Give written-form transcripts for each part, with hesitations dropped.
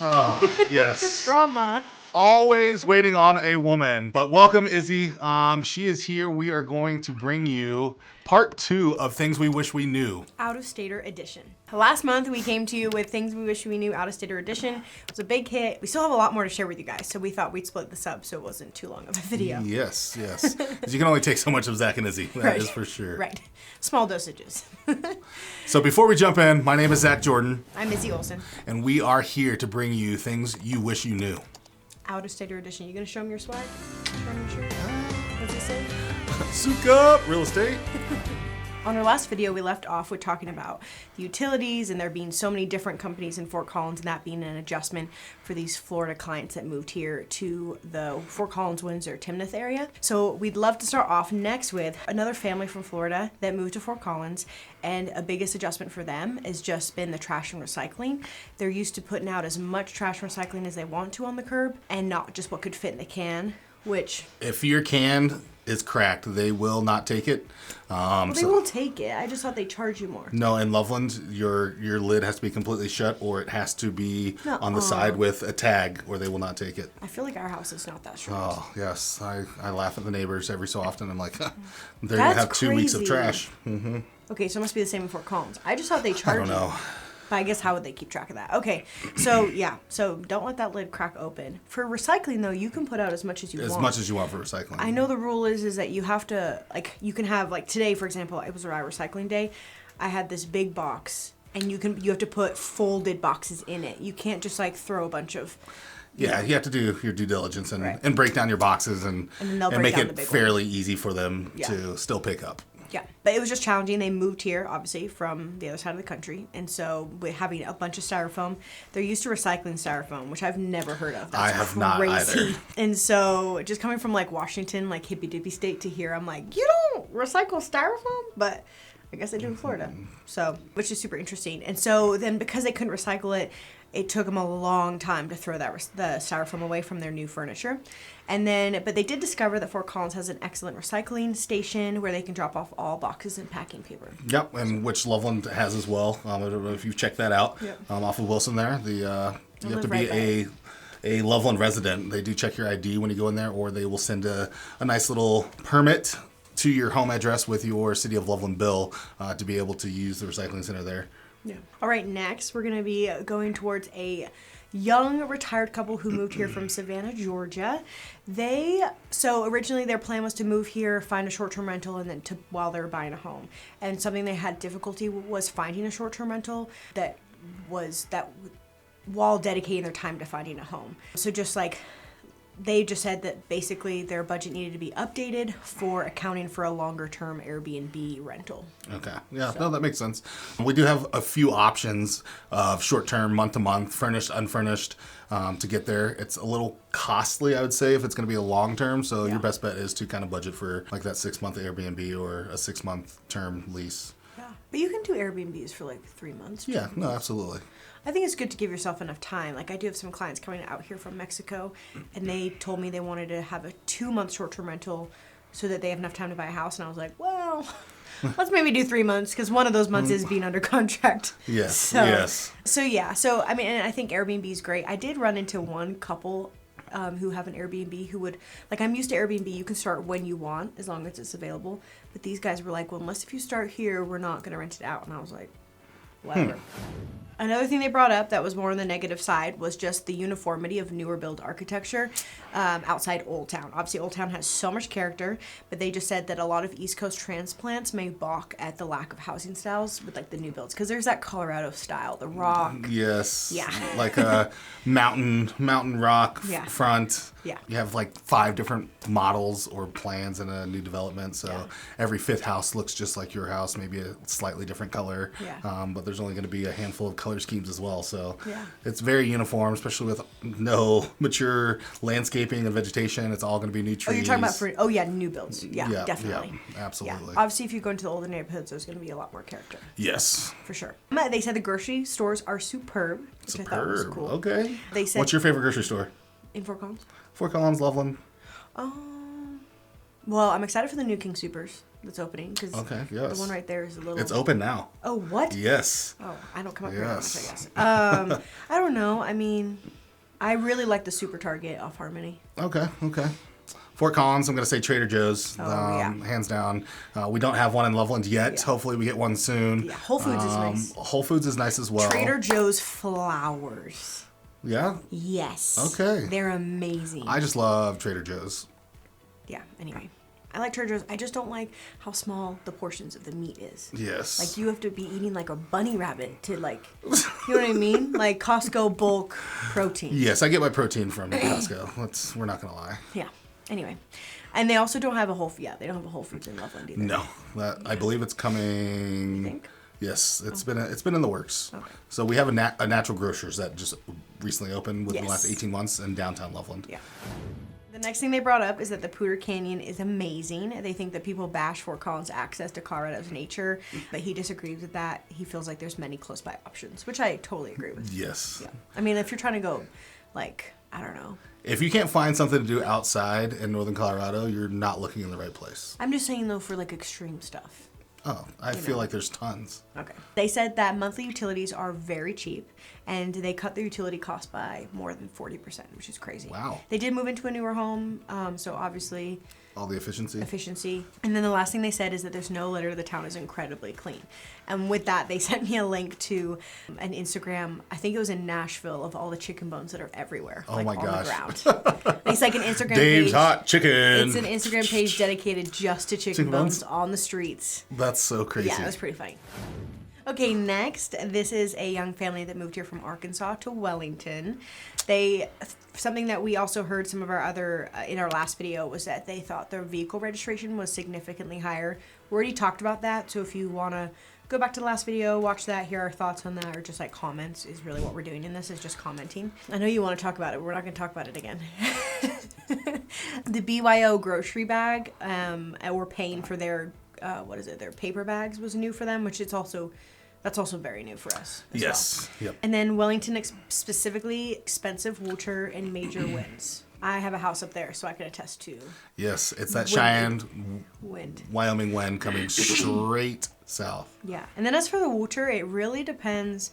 Oh, yes. Drama. Always waiting on a woman. But welcome, Izzy. She is here. We are going to bring you part 2 of things we wish we knew. Out-of-stater edition. Last month we came to you with things we wish we knew. Out-of-stater edition. It was a big hit. We still have a lot more to share with you guys, so we thought we'd split this up so it wasn't too long of a video. Yes. 'Cause you can only take so much of Zach and Izzy. That is for sure. Right. Small dosages. So before we jump in, my name is Zach Jordan. I'm Izzy Olsen. And we are here to bring you things you wish you knew. Out-of-stater edition. You gonna show them your swag? Show them your shirt? What's it say? Souk up, real estate. On our last video, we left off with talking about the utilities and there being so many different companies in Fort Collins and that being an adjustment for these Florida clients that moved here to the Fort Collins, Windsor, Timnath area. So we'd love to start off next with another family from Florida that moved to Fort Collins, and a biggest adjustment for them has just been the trash and recycling. They're used to putting out as much trash and recycling as they want to on the curb and not just what could fit in the can, which... If your can is cracked, they will not take it. They will take it. I just thought they charge you more. No, in Loveland, your lid has to be completely shut, or it has to be on the side with a tag, or they will not take it. I feel like our house is not that strict. Oh, yes. I laugh at the neighbors every so often. I'm like, they're going to have 2 weeks of trash. Mm-hmm. Okay, so it must be the same in Fort Collins. I just thought they I charged don't know. But I guess how would they keep track of that? Okay, so yeah, so don't let that lid crack open. For recycling though, you can put out as much as you want. As much as you want for recycling. I know the rule is that you have to, like, you can have, like today for example, it was our recycling day. I had this big box and you have to put folded boxes in it. You can't just like throw a bunch of... Yeah, you have to do your due diligence and break down your boxes and make it fairly easy for them to still pick up. Yeah, but it was just challenging. They moved here, obviously, from the other side of the country. And so with having a bunch of styrofoam, they're used to recycling styrofoam, which I've never heard of. That's I have not either. And so just coming from like Washington, like hippy dippy state, to here, I'm like, you don't recycle styrofoam? But I guess they do in Florida. So, which is super interesting. And so then because they couldn't recycle it, it took them a long time to throw the styrofoam away from their new furniture. And then, but they did discover that Fort Collins has an excellent recycling station where they can drop off all boxes and packing paper. Yep, and which Loveland has as well. I don't know if you've checked that out. Yep. Off of Wilson there. You have to be a Loveland resident. They do check your ID when you go in there, or they will send a nice little permit to your home address with your City of Loveland bill to be able to use the recycling center there. Yeah. All right, next we're going to be going towards a young retired couple who moved here from Savannah, Georgia. So originally their plan was to move here, find a short-term rental, and then while they were buying a home. And something they had difficulty was finding a short-term rental that while dedicating their time to finding a home. So just like they just said that basically their budget needed to be updated for accounting for a longer-term Airbnb rental. Okay. Yeah, no, that makes sense. We do have a few options of short-term, month-to-month, furnished, unfurnished, to get there. It's a little costly, I would say, if it's going to be a long-term. So your best bet is to kind of budget for like that 6-month Airbnb or a 6-month term lease. Yeah, but you can do Airbnbs for like 3 months. Yeah, no, absolutely. I think it's good to give yourself enough time. Like I do have some clients coming out here from Mexico, and they told me they wanted to have a 2-month short-term rental so that they have enough time to buy a house. And I was like, well, let's maybe do 3 months because one of those months is being under contract. Yes. Yes. So I mean, and I think Airbnb is great. I did run into one couple who have an Airbnb who would, like, I'm used to Airbnb. You can start when you want as long as it's available. But these guys were like, well, unless if you start here, we're not going to rent it out. And I was like, whatever. Another thing they brought up that was more on the negative side was just the uniformity of newer build architecture outside Old Town. Obviously, Old Town has so much character, but they just said that a lot of East Coast transplants may balk at the lack of housing styles with like the new builds, because there's that Colorado style, the rock. Yes. Yeah. Like a mountain rock front. Yeah. You have like 5 different models or plans in a new development, so every 5th house looks just like your house, maybe a slightly different color. Yeah. But there's only going to be a handful of color schemes as well, so it's very uniform, especially with no mature landscaping and vegetation. It's all going to be new trees. Oh, you're talking about new builds. Yeah, definitely. Yeah, absolutely. Yeah. Obviously, if you go into the older neighborhoods, there's going to be a lot more character. Yes. For sure. They said the grocery stores are superb, which I thought was cool. Okay. They said, what's your favorite grocery store? In Fort Collins? Fort Collins, Loveland. Well, I'm excited for the new King Supers. that's opening. Cause Okay, yes. the one right there is a little... It's open now. Oh, what? Yes. Oh, I don't come up here that much, I Yes. guess. I don't know. I mean, I really like the Super Target off Harmony. Okay. Fort Collins, I'm going to say Trader Joe's, yeah. hands down. We don't have one in Loveland yet. Yeah. Hopefully we get one soon. Yeah, Whole Foods is nice. Whole Foods is nice as well. Trader Joe's flowers. Yeah? Yes. Okay. They're amazing. I just love Trader Joe's. Yeah, anyway. I like Trader Joe's. I just don't like how small the portions of the meat is. Yes. Like, you have to be eating like a bunny rabbit to, like, you know what I mean? Like Costco bulk protein. Yes, I get my protein from Costco. We're not going to lie. Yeah. Anyway. And they also don't have a they don't have a Whole Foods in Loveland either. No. I believe it's coming. You think? Yes, it's been in the works. Okay. So we have a Natural Grocers that just recently opened within the Yes. last 18 months in downtown Loveland. Yeah. The next thing they brought up is that the Poudre Canyon is amazing. They think that people bash Fort Collins' access to Colorado's nature, but he disagrees with that. He feels like there's many close by options, which I totally agree with. Yes. Yeah. I mean, if you're trying to go, like, I don't know. If you can't find something to do outside in northern Colorado, you're not looking in the right place. I'm just saying, though, for, like, extreme stuff. Oh, I feel like there's tons. Okay. They said that monthly utilities are very cheap, and they cut their utility cost by more than 40%, which is crazy. Wow. They did move into a newer home, so obviously... All the efficiency. And then the last thing they said is that there's no litter. The town is incredibly clean. And with that, they sent me a link to an Instagram, I think it was in Nashville, of all the chicken bones that are everywhere. Oh like my on gosh. the ground. It's like an Instagram Dave's page. Hot Chicken. It's an Instagram page dedicated just to chicken bones bones? on the streets. That's so crazy. Yeah, it was pretty funny. Okay, next, this is a young family that moved here from Arkansas to Wellington. Something that we also heard some of our other, in our last video, was that they thought their vehicle registration was significantly higher. We already talked about that, so if you want to go back to the last video, watch that, hear our thoughts on that, or just like comments is really what we're doing in this, is just commenting. I know you want to talk about it, but we're not going to talk about it again. The BYO grocery bag, and we're paying for their, their paper bags was new for them, which that's also very new for us as Yes. well. Yep. And then Wellington, specifically expensive water and major winds. I have a house up there, so I can attest to Yes, it's that Wind. Cheyenne, wind. Wyoming wind coming straight south. Yeah. And then as for the water, it really depends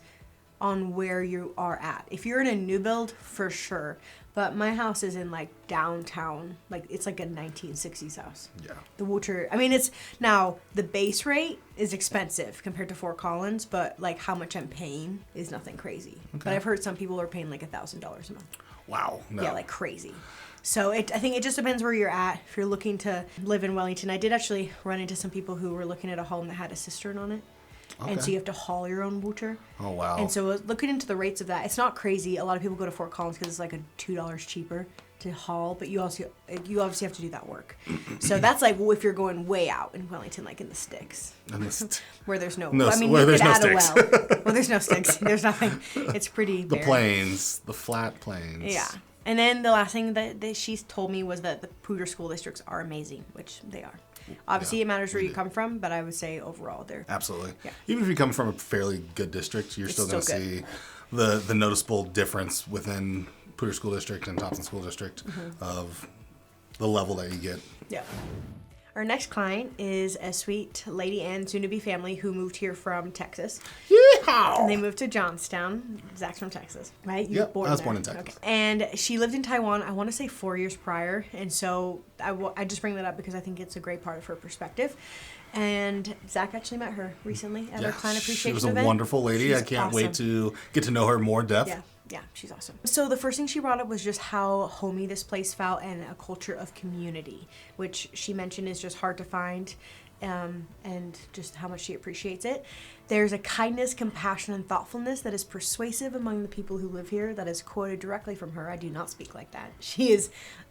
on where you are at. If you're in a new build, for sure. But my house is in like downtown, like it's like a 1960s house. Yeah. The water, I mean, it's now the base rate is expensive compared to Fort Collins, but like how much I'm paying is nothing crazy. Okay. But I've heard some people are paying like $1,000 a month. Wow. No. Yeah, like crazy. So I think it just depends where you're at. If you're looking to live in Wellington, I did actually run into some people who were looking at a home that had a cistern on it. Okay. And so you have to haul your own water. Oh, wow. And so looking into the rates of that, it's not crazy. A lot of people go to Fort Collins because it's like $2 cheaper to haul, but you obviously have to do that work. So that's like if you're going way out in Wellington, like in the sticks, where there's no. I mean, you could add a well. Well, there's no sticks. There's nothing. It's pretty. The barren. plains, the flat plains. Yeah. And then the last thing that she told me was that the Poudre school districts are amazing, which they are. Obviously, it matters where you come from, but I would say overall they're... Absolutely. Yeah. Even if you come from a fairly good district, you're still going to see the noticeable difference within Poudre School District and Thompson School District of the level that you get. Yeah. Our next client is a sweet lady and soon-to-be family who moved here from Texas. Yeehaw! And they moved to Johnstown. Zach's from Texas, right? Yep, I was born in Texas. Okay. And she lived in Taiwan, I want to say 4 years prior. And so I just bring that up because I think it's a great part of her perspective. And Zach actually met her recently at our client appreciation event. She was a wonderful lady. I can't wait to get to know her more in depth. Yeah. Yeah, she's awesome. So the first thing she brought up was just how homey this place felt and a culture of community, which she mentioned is just hard to find, and just how much she appreciates it. There's a kindness, compassion, and thoughtfulness that is persuasive among the people who live here. That is quoted directly from her. I do not speak like that. She is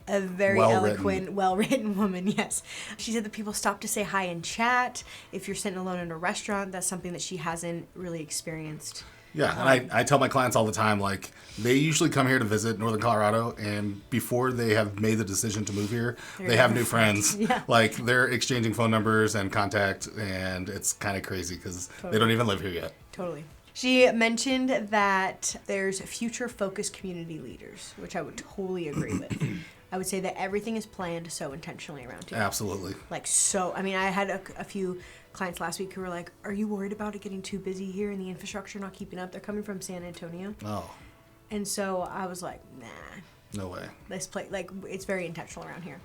a very eloquent, well-written woman, yes. She said that people stop to say hi and chat. If you're sitting alone in a restaurant, that's something that she hasn't really experienced. Yeah, and I tell my clients all the time, like, they usually come here to visit Northern Colorado, and before they have made the decision to move here, they have new friends. Yeah. Like, they're exchanging phone numbers and contact, and it's kind of crazy because they don't even live here yet. Totally. She mentioned that there's future-focused community leaders, which I would totally agree with. I would say that everything is planned so intentionally around here. Absolutely. Like, so, I mean, I had a few clients last week who were like, are you worried about it getting too busy here and the infrastructure not keeping up? They're coming from San Antonio. Oh. And so I was like, nah. No way. This place, like, it's very intentional around here.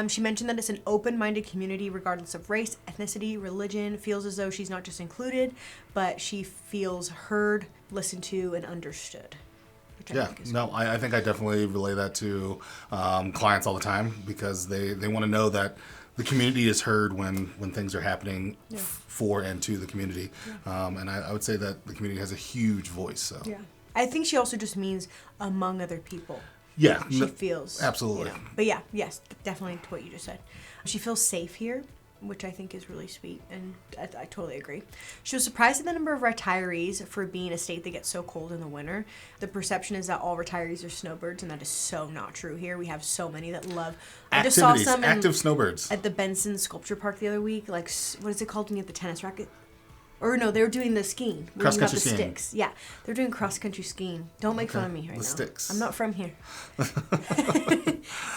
She mentioned that it's an open-minded community regardless of race, ethnicity, religion. Feels as though she's not just included, but she feels heard, listened to, and understood. Yeah, no, I think I definitely relay that to clients all the time because they want to know that the community is heard when things are happening for and to the community. Yeah. And I would say that the community has a huge voice. So. Yeah. I think she also just means among other people. Yeah. She feels. Absolutely. You know. But yeah, yes, definitely to what you just said. She feels safe here, which I think is really sweet, and I totally agree. She was surprised at the number of retirees for being a state that gets so cold in the winter. The perception is that all retirees are snowbirds, and that is so not true here. We have so many that love. I just saw some active snowbirds at the Benson Sculpture Park the other week. Like, what is it called when you have the tennis racket? Or no, they were doing the skiing. Cross country skiing. Sticks. Yeah, they're doing cross country skiing. Don't make fun of me right now. Sticks. I'm not from here.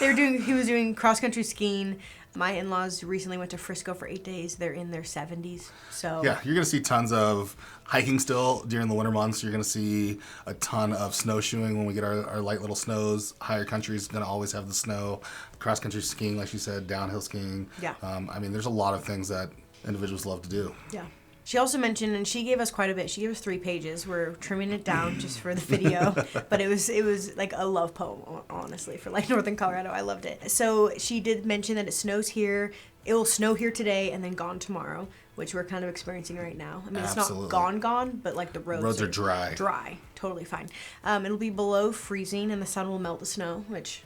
He was doing cross country skiing. My in-laws recently went to Frisco for 8 days. They're in their 70s. So yeah, you're gonna see tons of hiking still during the winter months. You're gonna see a ton of snowshoeing when we get our light little snows. Higher country is gonna always have the snow. Cross country skiing, like you said, downhill skiing. Yeah. I mean, there's a lot of things that individuals love to do. Yeah. She also mentioned, and she gave us quite a bit. She gave us 3 pages. We're trimming it down just for the video, but it was like a love poem, honestly, for like Northern Colorado. I loved it. So she did mention that it snows here. It will snow here today and then gone tomorrow, which we're kind of experiencing right now. I mean, it's Absolutely. not gone, but like the roads are dry. Dry, totally fine. It'll be below freezing, and the sun will melt the snow, which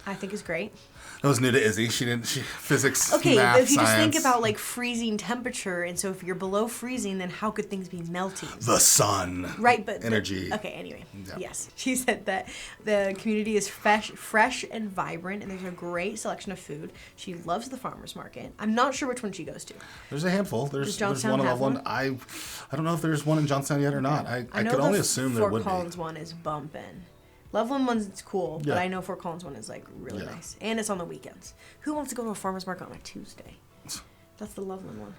I think is great. That was new to Izzy. She physics, okay, math, but if you science. just think about like freezing temperature, and so if you're below freezing, then how could things be melting? The sun. Right, but energy. Okay, anyway, Yeah. Yes, she said that the community is fresh and vibrant, and there's a great selection of food. She loves the farmers market. I'm not sure which one she goes to. There's a handful. There's Johnstown one in have Loveland. one? I don't know if there's one in Johnstown yet or not. I could only assume there would Fort Collins one is bumping. Loveland one's cool, but Yeah. I know Fort Collins one is like really nice, and it's on the weekends. Who wants to go to a farmer's market on a Tuesday? That's the Loveland one.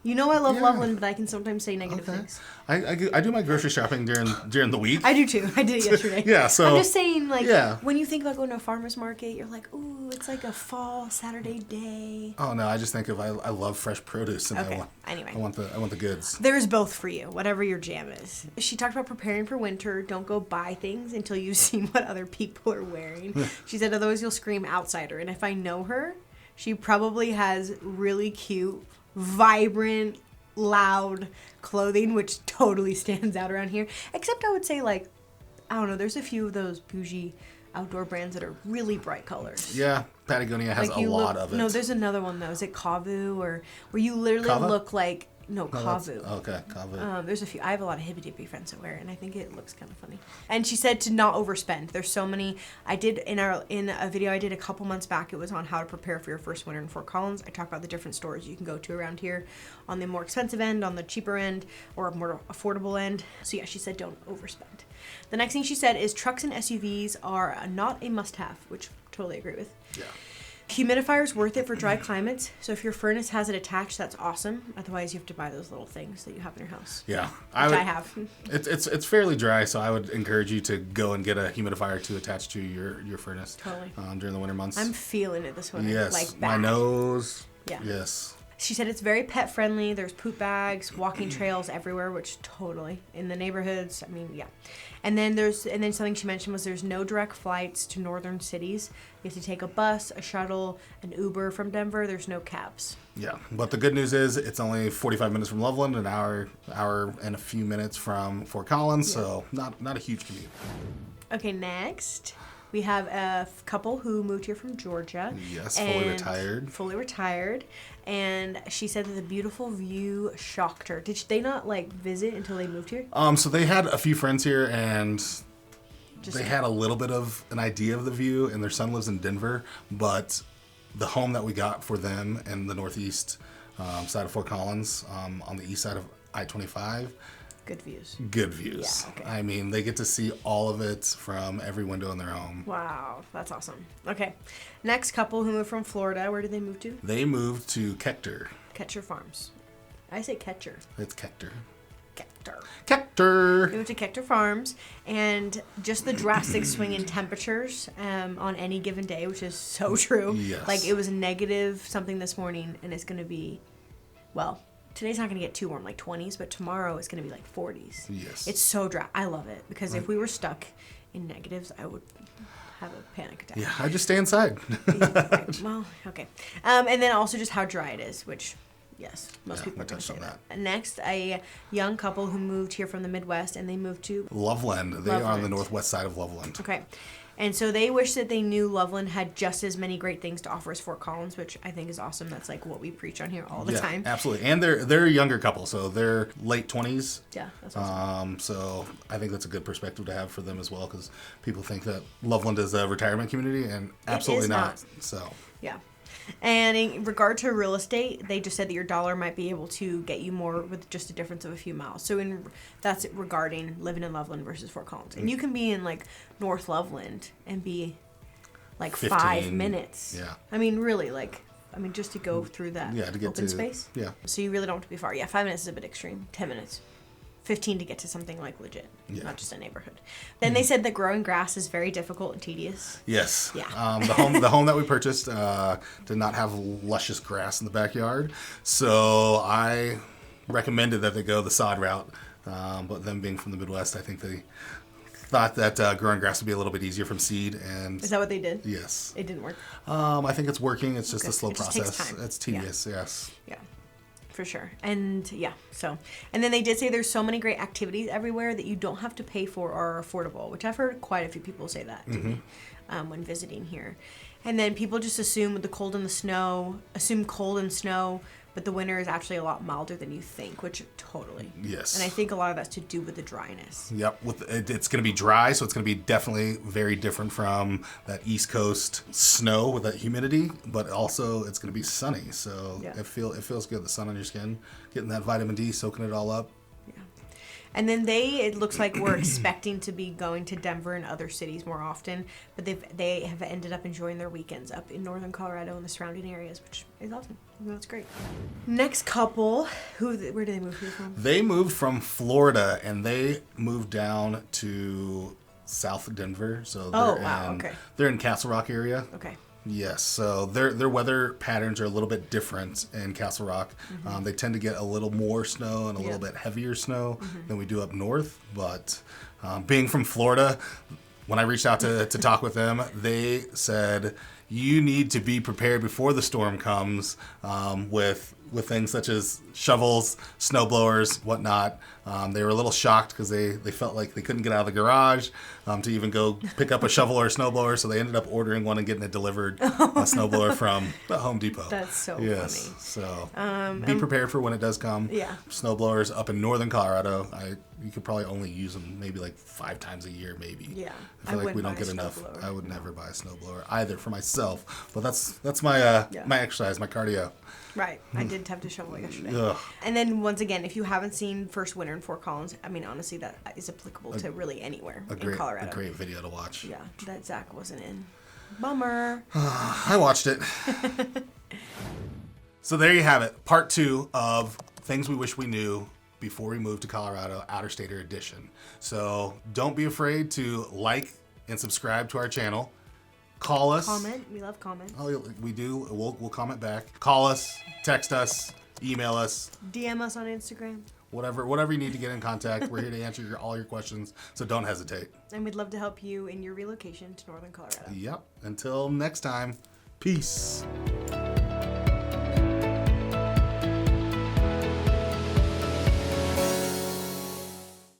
You know I love Loveland, but I can sometimes say negative things. I do my grocery shopping during the week. I do too. I did it yesterday. Yeah, so I'm just saying, like, yeah. when you think about going to a farmer's market, you're like, ooh, it's like a fall Saturday day. Oh no, I just think of I love fresh produce, and Okay. I want the goods. There's both for you, whatever your jam is. She talked about preparing for winter. Don't go buy things until you've seen what other people are wearing. She said, otherwise you'll scream outsider. And if I know her, she probably has really cute, vibrant, loud clothing, which totally stands out around here. Except I would say, like, I don't know, there's a few of those bougie outdoor brands that are really bright colors. Yeah, Patagonia has Like a lot of it. No, there's another one though. Is it Kavu, or where you literally Kava? look like Kavu. Okay, Kavu. There's a few. I have a lot of hippy dippy friends that wear it, and I think it looks kind of funny. And she said to not overspend. There's so many. I did in a video I did a couple months back. It was on how to prepare for your first winter in Fort Collins. I talk about the different stores you can go to around here, on the more expensive end, on the cheaper end, or a more affordable end. So yeah, she said don't overspend. The next thing she said is trucks and SUVs are not a must-have, which I totally agree with. Yeah. Humidifier is worth it for dry climates. So if your furnace has it attached, that's awesome. Otherwise, you have to buy those little things that you have in your house. Yeah, I have. It's fairly dry, so I would encourage you to go and get a humidifier to attach to your furnace. Totally. During the winter months. I'm feeling it this winter. Yes, Like my bad. nose. Yeah. Yes. She said it's very pet friendly. There's poop bags, walking trails everywhere, which totally in the neighborhoods. I mean, yeah. And then something she mentioned was there's no direct flights to northern cities. You have to take a bus, a shuttle, an Uber from Denver. There's no cabs. Yeah, but the good news is it's only 45 minutes from Loveland, an hour and a few minutes from Fort Collins, so not a huge commute. Okay, next we have a couple who moved here from Georgia. Yes, fully retired. Fully retired. And she said that the beautiful view shocked her. Did they not visit until they moved here? So they had a few friends here, and they had a little bit of an idea of the view, and their son lives in Denver, but the home that we got for them in the northeast side of Fort Collins, on the east side of I-25, Good views. Good views. Yeah, okay. I mean, they get to see all of it from every window in their home. Wow, that's awesome. Okay, next couple who moved from Florida. Where did they move to? They moved to Ketcher. Ketcher Farms. I say Ketcher. It's Ketcher. Ketcher. Ketcher. We went to Ketcher Farms, and just the drastic swing in temperatures on any given day, which is so true. Yes. Like, it was negative something this morning, and it's going to be, well, today's not going to get too warm, like 20s, but tomorrow it's going to be like 40s. Yes. It's so dry. I love it, because if we were stuck in negatives, I would have a panic attack. Yeah, I just stay inside. Right. Well, okay. And then also just how dry it is, which... Yes, most people are going to say that. Next, a young couple who moved here from the Midwest, and they moved to Loveland. They are on the northwest side of Loveland. Okay. And so they wish that they knew Loveland had just as many great things to offer as Fort Collins, which I think is awesome. That's like what we preach on here all the time. Absolutely. And they're a younger couple, so they're late 20s. Yeah, that's awesome. So I think that's a good perspective to have for them as well, because people think that Loveland is a retirement community, and absolutely not. So yeah. And in regard to real estate, they just said that your dollar might be able to get you more with just a difference of a few miles. So that's regarding living in Loveland versus Fort Collins. And you can be in like North Loveland and be like 15, 5 minutes. Yeah. I mean, really, just to go through that to get open to space. Yeah. So you really don't have to be far. Yeah, 5 minutes is a bit extreme. 10 minutes. 15 to get to something like legit, not just a neighborhood. Then they said that growing grass is very difficult and tedious. Yes. Yeah. The home that we purchased did not have luscious grass in the backyard, so I recommended that they go the sod route. But them being from the Midwest, I think they thought that growing grass would be a little bit easier from seed. And is that what they did? Yes. It didn't work. I think it's working. It's just a slow it just process. takes time. It's tedious. Yeah. Yes. Yeah. For sure. And and then they did say there's so many great activities everywhere that you don't have to pay for or are affordable, which I've heard quite a few people say that to me when visiting here. And then people just assume cold and snow, but the winter is actually a lot milder than you think, which totally. Yes. And I think a lot of that's to do with the dryness. Yep. It's going to be dry, so it's going to be definitely very different from that East Coast snow with that humidity, but also it's going to be sunny, so it feels good. The sun on your skin, getting that vitamin D, soaking it all up. Yeah. And then it looks like we're expecting to be going to Denver and other cities more often, but they have ended up enjoying their weekends up in northern Colorado and the surrounding areas, which is awesome. That's great. Next couple, where did they move here from? They moved from Florida, and they moved down to South Denver. So they're in Castle Rock area. Okay. Yes, so their weather patterns are a little bit different in Castle Rock. They tend to get a little more snow and a little bit heavier snow than we do up north. But being from Florida, when I reached out to talk with them, they said you need to be prepared before the storm comes with things such as shovels, snow blowers, whatnot. They were a little shocked because they felt like they couldn't get out of the garage to even go pick up a shovel or a snowblower, so they ended up ordering one and getting it delivered, a snowblower from Home Depot. That's so funny. So be prepared for when it does come. Yeah. Snowblowers up in northern Colorado, you could probably only use them maybe like 5 times a year, maybe. Yeah. I feel like we don't get enough. I would never buy a snowblower either for myself, but that's my my exercise, my cardio. Right. I did have to shovel yesterday. Ugh. And then once again, if you haven't seen First Winter in Fort Collins, I mean, honestly, that is applicable to really anywhere in Colorado. A great video to watch. Yeah, that Zach wasn't in. Bummer. I watched it. So there you have it. Part 2 of things we wish we knew before we moved to Colorado, Outer Stater Edition. So don't be afraid to like and subscribe to our channel. Call us. Comment. We love comments. Oh, we do. We'll comment back. Call us, text us, email us. DM us on Instagram. Whatever you need to get in contact. We're here to answer all your questions, so don't hesitate. And we'd love to help you in your relocation to northern Colorado. Yep. Until next time, peace.